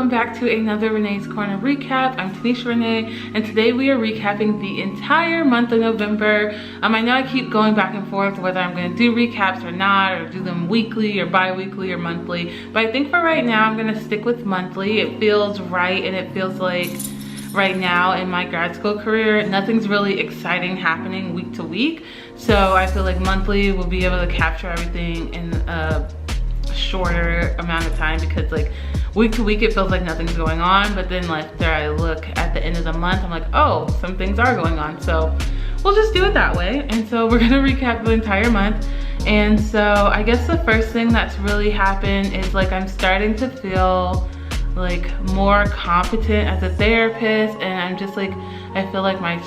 welcome back to another Renee's Corner recap. I'm Tanisha Renee, and today we are recapping the entire month of November. I know I keep going back and forth whether I'm going to do recaps or not, or do them weekly or bi-weekly or monthly, but I think for right now I'm going to stick with monthly. It feels right, and it feels like right now in my grad school career, nothing's really exciting happening week to week, so I feel like monthly will be able to capture everything in a shorter amount of time, because like week to week it feels like nothing's going on, but then like after I look at the end of the month, I'm like, oh, some things are going on, so we'll just do it that way. And so we're gonna recap the entire month. And so I guess the first thing that's really happened is like I'm starting to feel like more competent as a therapist, and I'm just like, I feel like my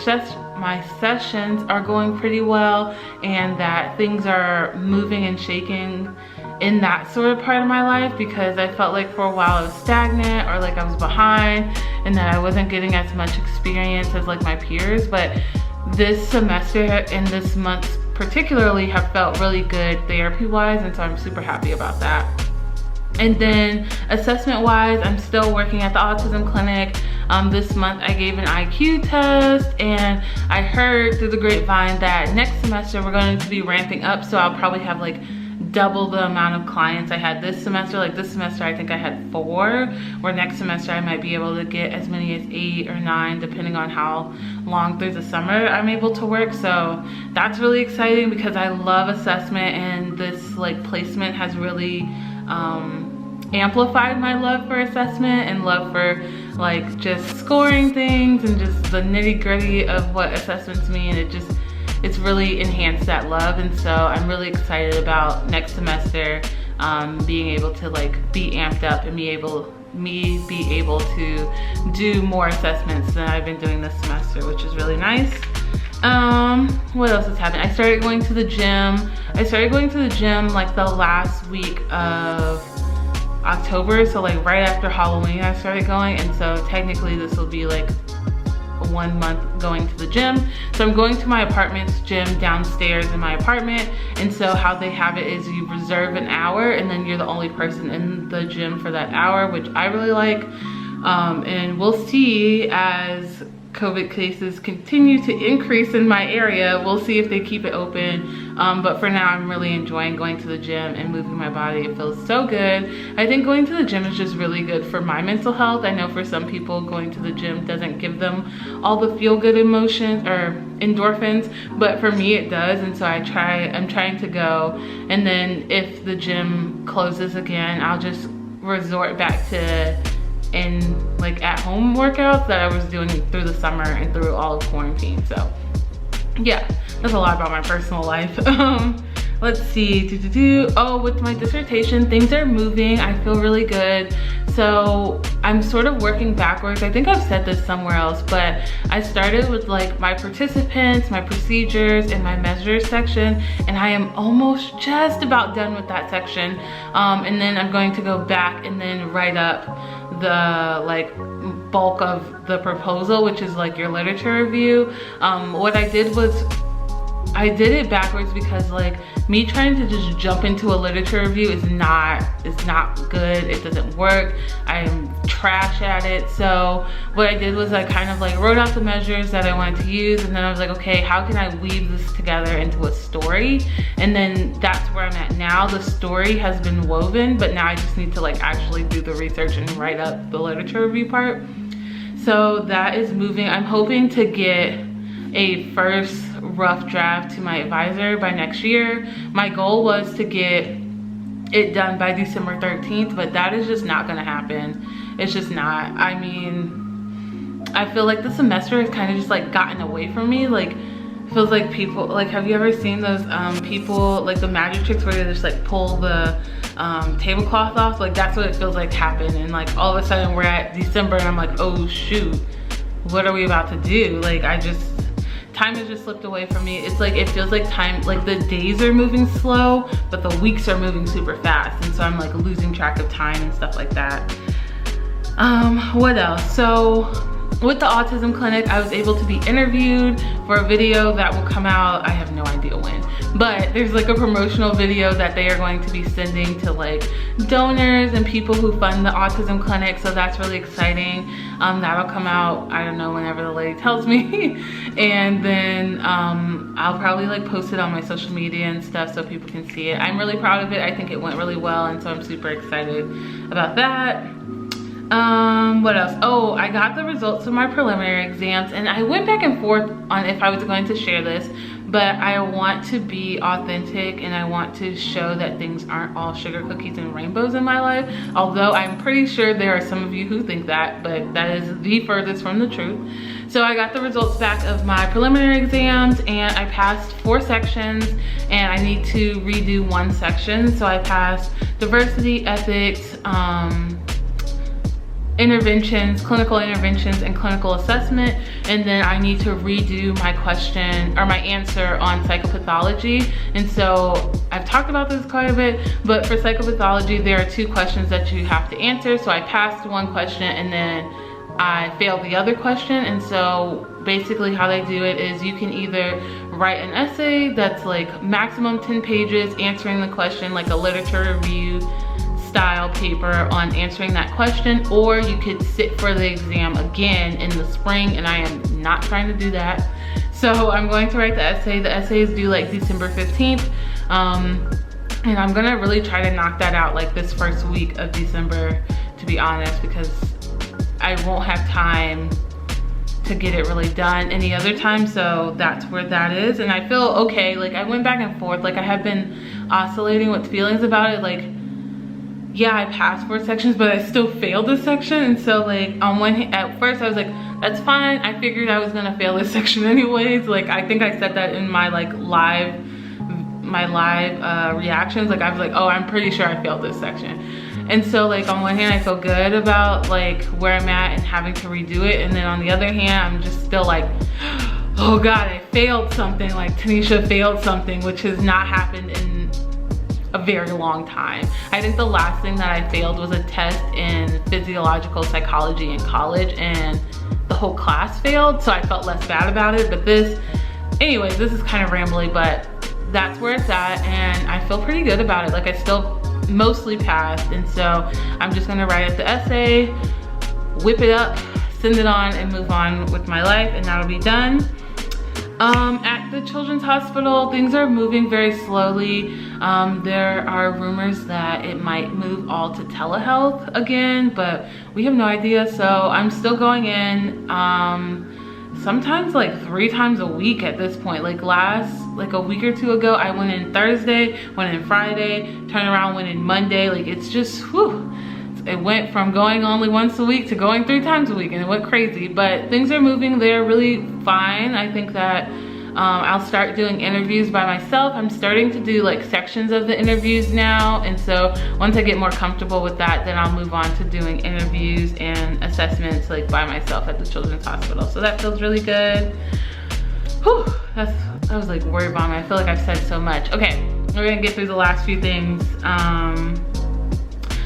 sessions are going pretty well, and that things are moving and shaking in that sort of part of my life, because I felt like for a while I was stagnant, or like I was behind, and that I wasn't getting as much experience as like my peers. But this semester and this month particularly have felt really good therapy wise, and so I'm super happy about that. And then assessment wise, I'm still working at the Autism Clinic. This month I gave an IQ test, and I heard through the grapevine that next semester we're going to be ramping up, so I'll probably have like double the amount of clients I had this semester. Like this semester I think I had 4, where next semester I might be able to get as many as 8 or 9 depending on how long through the summer I'm able to work. So that's really exciting, because I love assessment, and this like placement has really amplified my love for assessment and love for like just scoring things and just the nitty-gritty of what assessments mean. It's really enhanced that love, and so I'm really excited about next semester being able to like be amped up and be able to do more assessments than I've been doing this semester, which is really nice. What else has happened? I started going to the gym. Like the last week of October, so like right after Halloween I started going, and so technically this will be like 1 month going to the gym. So I'm going to my apartment's gym downstairs in my apartment, and so how they have it is you reserve an hour, and then you're the only person in the gym for that hour, which I really like. And we'll see as COVID cases continue to increase in my area, we'll see if they keep it open. But for now I'm really enjoying going to the gym and moving my body. It feels so good. I think going to the gym is just really good for my mental health. I know for some people going to the gym doesn't give them all the feel-good emotions or endorphins, but for me it does, and so I'm trying to go, and then if the gym closes again, I'll just resort back to like at-home workouts that I was doing through the summer and through all of quarantine. So yeah, that's a lot about my personal life. Let's see, oh, with my dissertation, things are moving. I feel really good. So I'm sort of working backwards. I think I've said this somewhere else, but I started with like my participants, my procedures, and my measures section, and I am almost just about done with that section. And then I'm going to go back and then write up the like bulk of the proposal, which is like your literature review. What I did was I did it backwards, because like me trying to just jump into a literature review is not good. It doesn't work. I'm trash at it. So what I did was I kind of like wrote out the measures that I wanted to use, and then I was like, okay, how can I weave this together into a story? And then that's where I'm at now. The story has been woven, but now I just need to like actually do the research and write up the literature review part. So that is moving. I'm hoping to get a first rough draft to my advisor by next year. My goal was to get it done by December 13th, but that is just not gonna happen. It's just not. I mean, I feel like the semester has kind of just like gotten away from me. Like, feels like people, like, have you ever seen those people, like the magic tricks where they just like pull the tablecloth off? Like that's what it feels like happened, and like all of a sudden we're at December and I'm like, oh shoot, what are we about to do? Like time has just slipped away from me. It's like, it feels like time, like the days are moving slow, but the weeks are moving super fast. And so I'm like losing track of time and stuff like that. What else? So with the Autism Clinic, I was able to be interviewed for a video that will come out, I have no idea when, but there's like a promotional video that they are going to be sending to like donors and people who fund the Autism Clinic, so that's really exciting. That'll come out, I don't know, whenever the lady tells me. And then I'll probably like post it on my social media and stuff so people can see it. I'm really proud of it. I think it went really well, and so I'm super excited about that. What else? Oh, I got the results of my preliminary exams, and I went back and forth on if I was going to share this, but I want to be authentic and I want to show that things aren't all sugar cookies and rainbows in my life, although I'm pretty sure there are some of you who think that, but that is the furthest from the truth. So I got the results back of my preliminary exams, and I passed 4 sections, and I need to redo 1 section. So I passed diversity, ethics, interventions, clinical interventions, and clinical assessment, and then I need to redo my question or my answer on psychopathology. And so I've talked about this quite a bit, but for psychopathology there are 2 questions that you have to answer. So I passed 1 question and then I failed the other question. And so basically how they do it is you can either write an essay that's like maximum 10 pages answering the question, like a literature review style paper on answering that question, or you could sit for the exam again in the spring, and I am not trying to do that. So I'm going to write the essay. The essay is due like December 15th, and I'm gonna really try to knock that out like this first week of December, to be honest, because I won't have time to get it really done any other time. So that's where that is, and I feel okay. Like I went back and forth, like I have been oscillating with feelings about it. Like, yeah, I passed 4 sections, but I still failed this section. And so like on one hand, at first I was like, that's fine. I figured I was gonna fail this section anyways. Like I think I said that in my like live reactions. Like I was like, oh, I'm pretty sure I failed this section. And so like on one hand I feel good about like where I'm at and having to redo it, and then on the other hand I'm just still like, oh god, I failed something. Like Tanisha failed something, which has not happened in a very long time. I think the last thing that I failed was a test in physiological psychology in college, and the whole class failed, so I felt less bad about it. But this, anyways, this is kind of rambly, but that's where it's at, and I feel pretty good about it. Like I still mostly passed, and so I'm just gonna write up the essay, whip it up, send it on, and move on with my life, and that'll be done. At the Children's Hospital, things are moving very slowly. There are rumors that it might move all to telehealth again, but we have no idea. So I'm still going in sometimes like 3 times a week at this point. Like a week or 2 ago, I went in Thursday, went in Friday, turned around, went in Monday. Like it's just, whew. It went from going only once a week to going 3 times a week, and it went crazy. But things are moving there really fine. I think that I'll start doing interviews by myself. I'm starting to do like sections of the interviews now, and so once I get more comfortable with that, then I'll move on to doing interviews and assessments like by myself at the Children's Hospital. So that feels really good. Whew, I was like worried about me. I feel like I've said so much. Okay, we're gonna get through the last few things.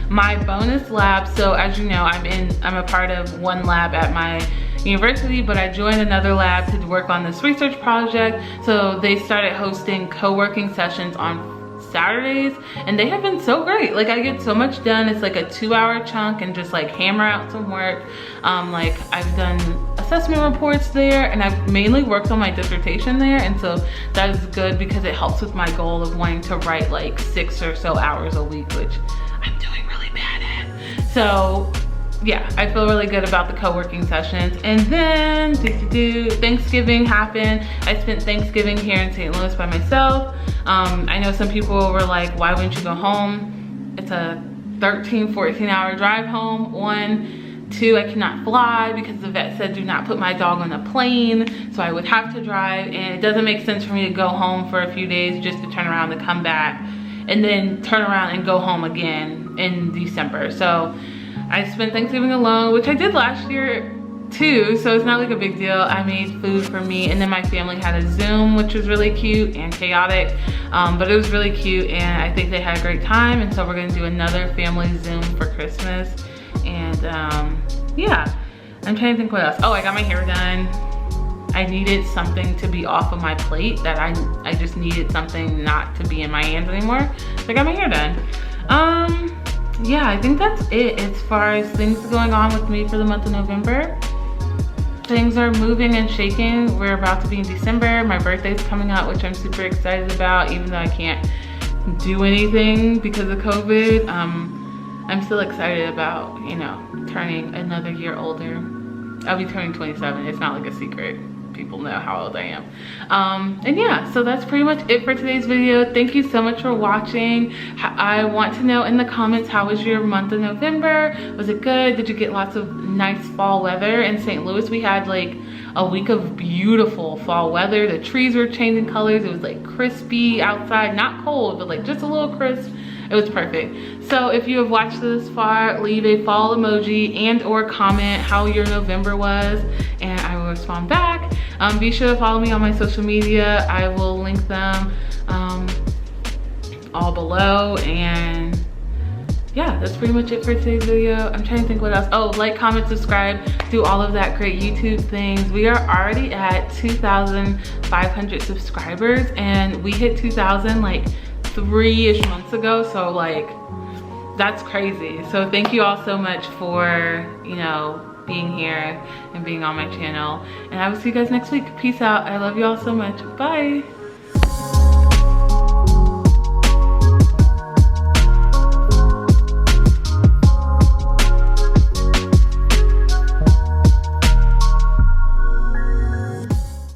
My bonus lab, so as you know, I'm a part of one lab at my university, but I joined another lab to work on this research project. So they started hosting co-working sessions on Saturdays, and they have been so great. Like I get so much done. It's like a 2-hour chunk and just like hammer out some work. Like I've done assessment reports there, and I've mainly worked on my dissertation there, and so that is good because it helps with my goal of wanting to write like 6 or so hours a week, which I'm doing really bad at. So yeah, I feel really good about the co-working sessions. And then Thanksgiving happened. I spent Thanksgiving here in St. Louis by myself. I know some people were like, why wouldn't you go home? It's a 13-14 hour drive home. 1, 2, I cannot fly because the vet said do not put my dog on a plane, so I would have to drive, and it doesn't make sense for me to go home for a few days just to turn around and come back and then turn around and go home again in December. So I spent Thanksgiving alone, which I did last year too, so it's not like a big deal. I made food for me, and then my family had a Zoom, which was really cute and chaotic, but it was really cute, and I think they had a great time. And so we're gonna do another family Zoom for Christmas. And yeah, I'm trying to think what else. Oh, I got my hair done. I needed something to be off of my plate, that I just needed something not to be in my hands anymore. So I got my hair done. Yeah, I think that's it as far as things going on with me for the month of November. Things are moving and shaking. We're about to be in December. My birthday's coming up, which I'm super excited about, even though I can't do anything because of COVID. I'm still excited about, you know, turning another year older. I'll be turning 27. It's not like a secret. People know how old I am. And yeah, so that's pretty much it for today's video. Thank you so much for watching. I want to know in the comments, how was your month of November? Was it good? Did you get lots of nice fall weather? In St. Louis, we had like a week of beautiful fall weather. The trees were changing colors. It was like crispy outside, not cold, but like just a little crisp. It was perfect. So if you have watched this far, leave a fall emoji and or comment how your November was, and I will respond back. Be sure to follow me on my social media. I will link them all below. And yeah, that's pretty much it for today's video. I'm trying to think what else. Oh, like, comment, subscribe, do all of that great YouTube things. We are already at 2,500 subscribers, and we hit 2,000 like 3-ish months ago. So like, that's crazy. So thank you all so much for, you know, being here and being on my channel, and I will see you guys next week. Peace out. I love you all so much. Bye.